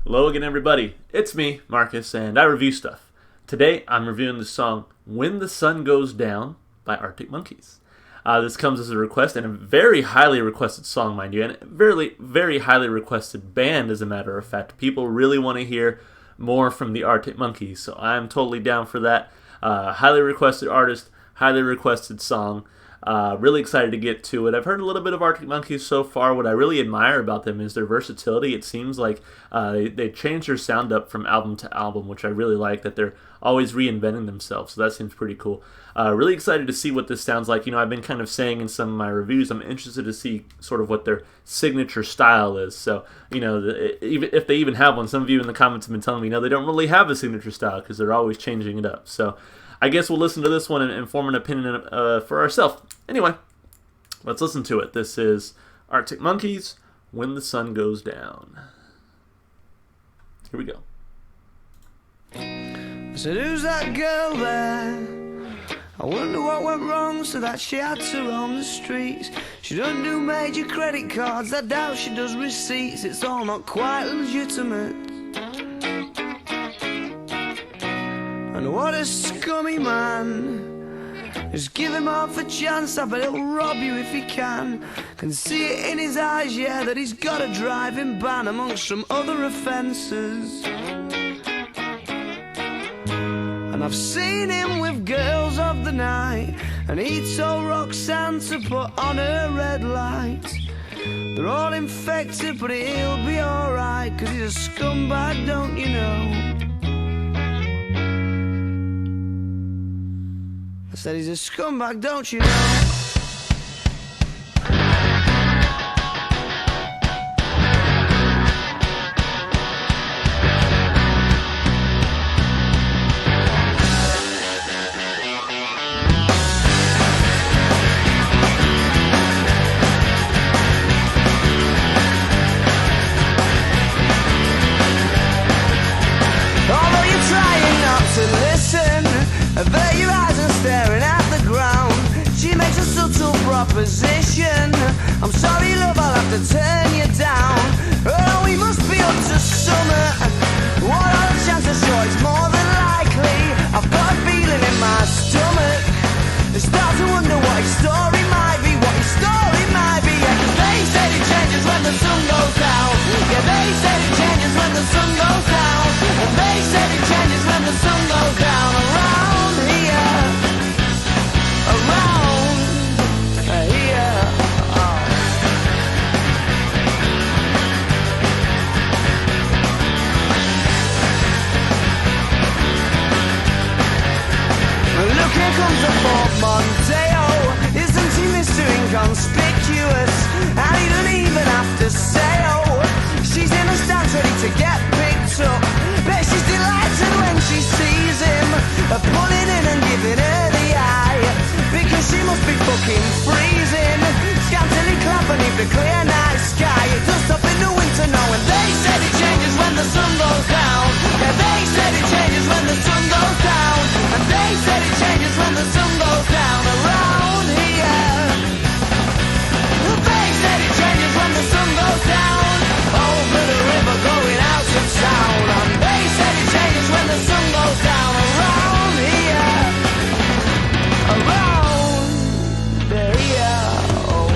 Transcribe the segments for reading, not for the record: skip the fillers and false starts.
Hello again, everybody. It's me, Marcus, and I review stuff. Today, I'm reviewing the song When the Sun Goes Down by Arctic Monkeys. This comes as a request, and a very highly requested song, mind you, and a very, very highly requested band, as a matter of fact. People really want to hear more from the Arctic Monkeys, so I'm totally down for that. Highly requested artist, highly requested song. Really excited to get to it. I've heard a little bit of Arctic Monkeys so far. What I really admire about them is their versatility. It seems like they change their sound up from album to album, which I really like, that they're always reinventing themselves. So that seems pretty cool. Really excited to see what this sounds like. You know, I've been kind of saying in some of my reviews, I'm interested to see sort of what their signature style is. So, you know, even if they even have one, some of you in the comments have been telling me, they don't really have a signature style because they're always changing it up. So I guess we'll listen to this one and form an opinion for ourselves. Anyway, let's listen to it. This is Arctic Monkeys, When the Sun Goes Down. Here we go. I said, who's that girl there? I wonder what went wrong so that she had to roam the streets. She doesn't do major credit cards, I doubt she does receipts. It's all not quite legitimate. And what a scummy man. Just give him half a chance, I bet he'll rob you if he can. Can see it in his eyes, yeah, that he's got a driving ban amongst some other offences. And I've seen him with girls of the night, and he told Roxanne to put on her red light. They're all infected, but he'll be alright, 'cause he's a scumbag, don't you know? I said he's a scumbag, don't you know? Although you're trying not to listen, avert your eyes and staring at the ground. She makes a subtle proposition. I'm sorry, love, I'll have to turn you down. Oh, we must be up to summer. What are the chances? Sure, it's more than likely. I've got a feeling in my stomach. I start to wonder what his story might be. What his story might be. Yeah, 'cause they said it changes when the sun goes down. Yeah, they said it changes when the sun goes down. And they said it changes when the sun goes down. Around here, around here. Oh. Look, here comes the portmanteau. Isn't he Mr. Inconspicuous? And he doesn't even have to say, oh, she's in the stands ready to get picked up. Bet she's delighted when she sees him, pulling in and giving her the eye, because she must be fucking freezing, scantily clad beneath the clear night sky. It does stop in the winter now, and they said it changes when the sun goes down. Yeah, they said it changes when the sun goes down. And they said it changes when the sun goes down. Around here, they said it changes when the sun goes down. Over the river going out of town. And they said it changes when the sun goes down. Around here, around here. Oh.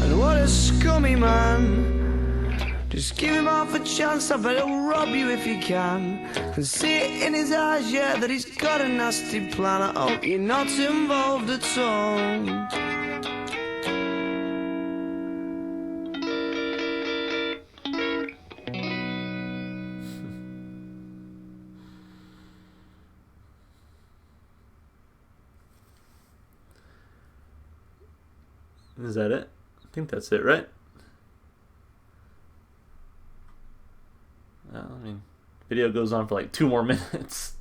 And what a scummy man. Just give him half a chance, I bet he'll rob you if he can. Can see it in his eyes, yeah, that he's got a nasty plan. I hope you're not involved at all. Is that it? I think that's it, right? Well, I mean, video goes on for like 2 more minutes.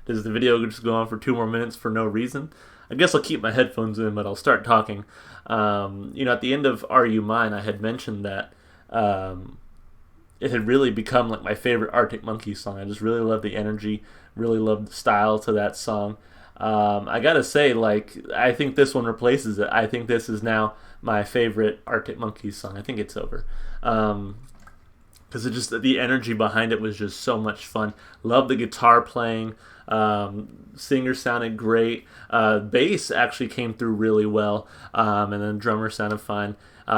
Does the video just go on for 2 more minutes for no reason? I guess I'll keep my headphones in, but I'll start talking. At the end of Are You Mine, I had mentioned that it had really become like my favorite Arctic Monkeys song. I just really love the energy, really love the style to that song. I gotta say, I think this one replaces it. I think this is now my favorite Arctic Monkeys song. I think it's over. because it just the energy behind it was just so much fun. Love the guitar playing. Singer sounded great. Bass actually came through really well, and then drummer sounded fine.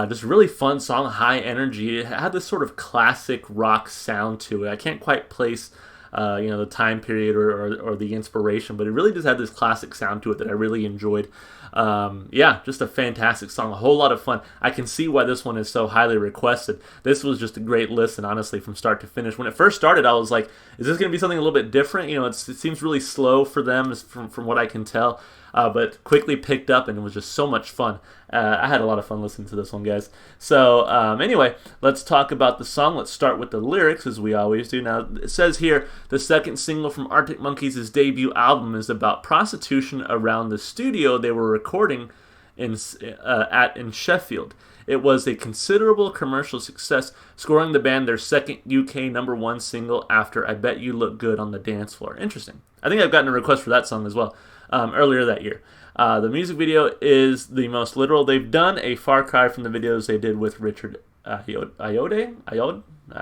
Just really fun song, high energy. It had this sort of classic rock sound to it. I can't quite place the time period or the inspiration, but it really just had this classic sound to it that I really enjoyed. Just a fantastic song, a whole lot of fun. I can see why this one is so highly requested. This was just a great listen, honestly, from start to finish. When it first started, I was like, is this going to be something a little bit different? It seems really slow for them, from what I can tell. But quickly picked up, and it was just so much fun. I had a lot of fun listening to this one, guys. So anyway, let's talk about the song. Let's start with the lyrics, as we always do. Now, it says here, the second single from Arctic Monkeys' debut album is about prostitution around the studio they were recording in Sheffield. It was a considerable commercial success, scoring the band their second UK #1 single after I Bet You Look Good on the Dance Floor. Interesting. I think I've gotten a request for that song as well. Earlier that year. The music video is the most literal they've done, a far cry from the videos they did with Richard Ayoade?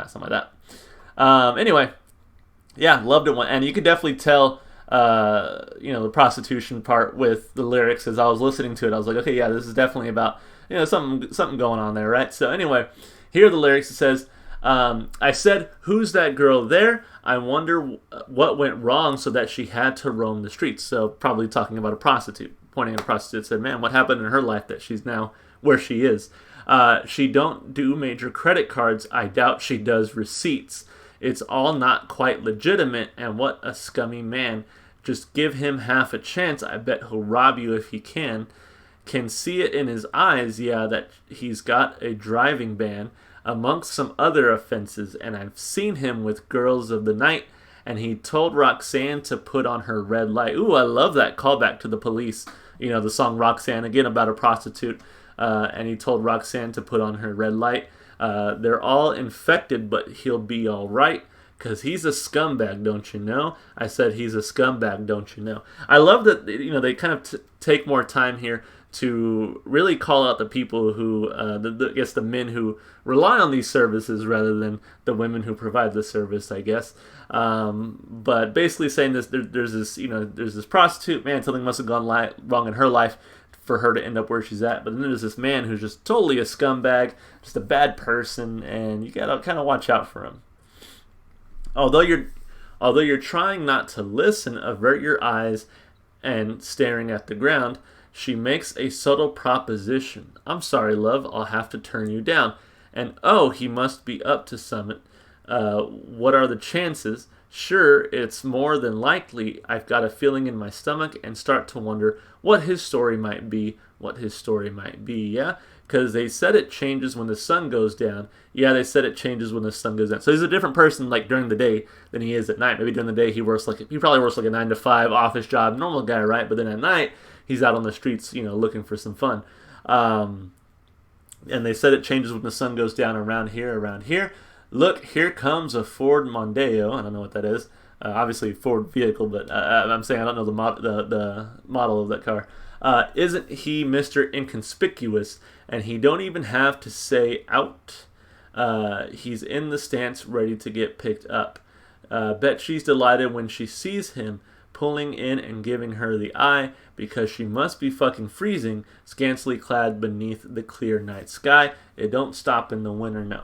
Something like that. Anyway, loved it. And you could definitely tell, the prostitution part with the lyrics. As I was listening to it, I was like, okay, yeah, this is definitely about, something going on there, right? So anyway, here are the lyrics. It says, I said, who's that girl there? I wonder what went wrong so that she had to roam the streets. So probably talking about a prostitute, pointing at a prostitute. Said, man, what happened in her life that she's now where she is? She don't do major credit cards. I doubt she does receipts. It's all not quite legitimate, and what a scummy man. Just give him half a chance. I bet he'll rob you if he can. Can see it in his eyes, that he's got a driving ban amongst some other offenses, and I've seen him with girls of the night, and he told Roxanne to put on her red light. Ooh, I love that callback to The Police. The song Roxanne, again about a prostitute, and he told Roxanne to put on her red light. They're all infected, but he'll be all right, because he's a scumbag, don't you know? I said he's a scumbag, don't you know? I love that, they kind of take more time here to really call out the people who, the men who rely on these services rather than the women who provide the service, I guess. But basically saying this, there's this prostitute, man, something must have gone wrong in her life for her to end up where she's at. But then there's this man who's just totally a scumbag, just a bad person, and you gotta kind of watch out for him. Although you're trying not to listen, avert your eyes and staring at the ground. She makes a subtle proposition. I'm sorry, love, I'll have to turn you down. And oh, he must be up to something. What are the chances? Sure, it's more than likely. I've got a feeling in my stomach and start to wonder what his story might be. Yeah? Because they said it changes when the sun goes down. Yeah, they said it changes when the sun goes down. So he's a different person like during the day than he is at night. Maybe during the day he probably works like a 9-to-5 office job, normal guy, right? But then at night, he's out on the streets, looking for some fun. And they said it changes when the sun goes down around here. Look, here comes a Ford Mondeo. I don't know what that is. Obviously, Ford vehicle, but I'm saying I don't know the model of that car. Isn't he Mr. Inconspicuous? And he don't even have to say out. He's in the stance ready to get picked up. Bet she's delighted when she sees him pulling in and giving her the eye, because she must be fucking freezing, scantily clad beneath the clear night sky. It don't stop in the winter, no.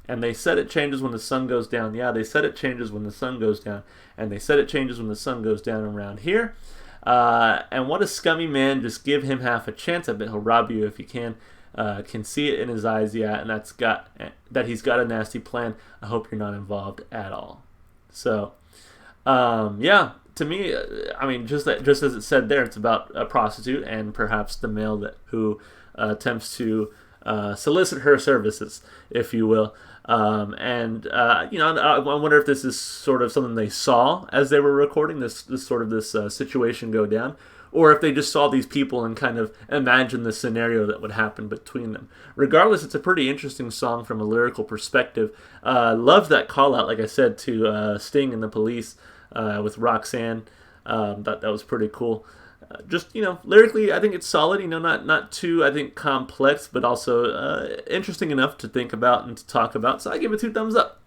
And they said it changes when the sun goes down. Yeah, they said it changes when the sun goes down. And they said it changes when the sun goes down around here. And what a scummy man. Just give him half a chance. I bet he'll rob you if he can. Can see it in his eyes, yeah, and that he's got a nasty plan. I hope you're not involved at all. So, to me, I mean, just as it said there, it's about a prostitute and perhaps the male who attempts to solicit her services, if you will. I wonder if this is sort of something they saw as they were recording this situation go down, or if they just saw these people and kind of imagined the scenario that would happen between them. Regardless, it's a pretty interesting song from a lyrical perspective. Love that call out, like I said, to Sting and the Police with Roxanne. Thought that was pretty cool. Just, lyrically, I think it's solid. Not too, I think, complex, but also interesting enough to think about and to talk about. So I give it 2 thumbs up.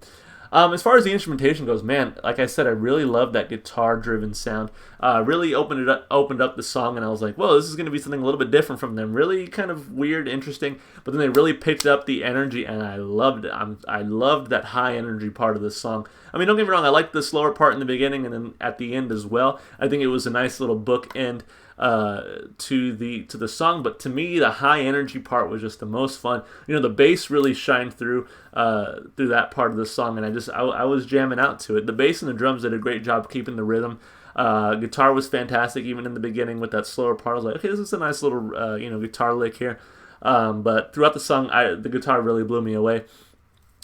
As far as the instrumentation goes, man, like I said, I really love that guitar-driven sound. Really opened up the song, and I was like, whoa, this is going to be something a little bit different from them. Really kind of weird, interesting, but then they really picked up the energy, and I loved it. I loved that high-energy part of the song. I mean, don't get me wrong, I liked the slower part in the beginning and then at the end as well. I think it was a nice little bookend to the song, but to me the high energy part was just the most fun. The bass really shined through that part of the song, and I was jamming out to it. The bass and the drums did a great job keeping the rhythm. Guitar was fantastic even in the beginning with that slower part. I was like, okay, this is a nice little guitar lick here, but throughout the song the guitar really blew me away.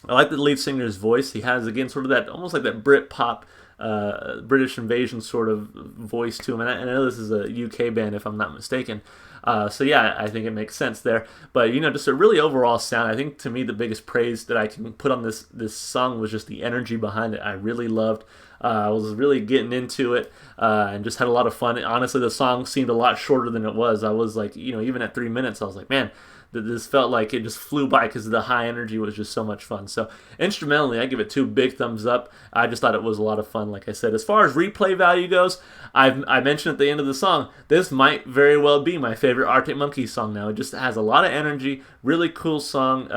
I like the lead singer's voice. He has, again, sort of that, almost like that Brit pop, British invasion sort of voice to him. And I know this is a UK band, if I'm not mistaken. So yeah, I think it makes sense there. But, just a really overall sound. I think, to me, the biggest praise that I can put on this song was just the energy behind it. I really loved. I was really getting into it and just had a lot of fun. Honestly, the song seemed a lot shorter than it was. I was like, even at 3 minutes, I was like, man, this felt like it just flew by because the high energy was just so much fun. So instrumentally, I give it 2 big thumbs up. I just thought it was a lot of fun, like I said. As far as replay value goes, I mentioned at the end of the song, this might very well be my favorite Arctic Monkeys song now. It just has a lot of energy, really cool song,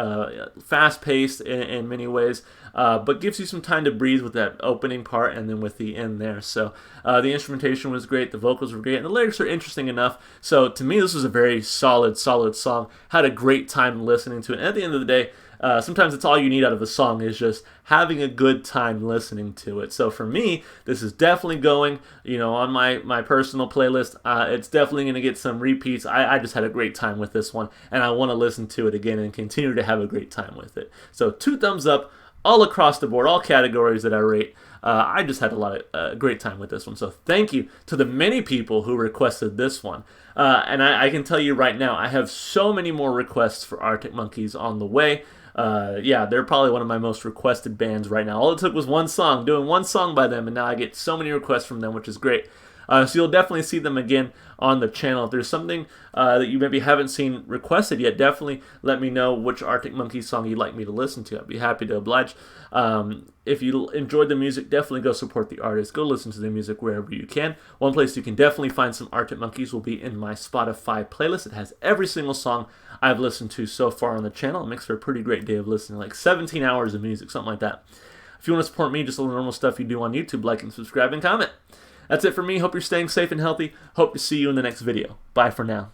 fast-paced in many ways, but gives you some time to breathe with that opening part and then with the end there. So the instrumentation was great, the vocals were great, and the lyrics are interesting enough. So to me, this was a very solid song. Had a great time listening to it. And at the end of the day, sometimes it's all you need out of a song is just having a good time listening to it. So for me, this is definitely going, on my personal playlist. It's definitely going to get some repeats. I just had a great time with this one, and I want to listen to it again and continue to have a great time with it. So 2 thumbs up all across the board, all categories that I rate. I just had a lot of great time with this one. So thank you to the many people who requested this one. And I can tell you right now, I have so many more requests for Arctic Monkeys on the way. They're probably one of my most requested bands right now. All it took was one song, doing one song by them, and now I get so many requests from them, which is great. So you'll definitely see them again on the channel. If there's something that you maybe haven't seen requested yet, definitely let me know which Arctic Monkeys song you'd like me to listen to. I'd be happy to oblige. If you enjoyed the music, definitely go support the artist. Go listen to the music wherever you can. One place you can definitely find some Arctic Monkeys will be in my Spotify playlist. It has every single song I've listened to so far on the channel. It makes for a pretty great day of listening, like 17 hours of music, something like that. If you want to support me, just all the normal stuff you do on YouTube, like and subscribe and comment. That's it for me. Hope you're staying safe and healthy. Hope to see you in the next video. Bye for now.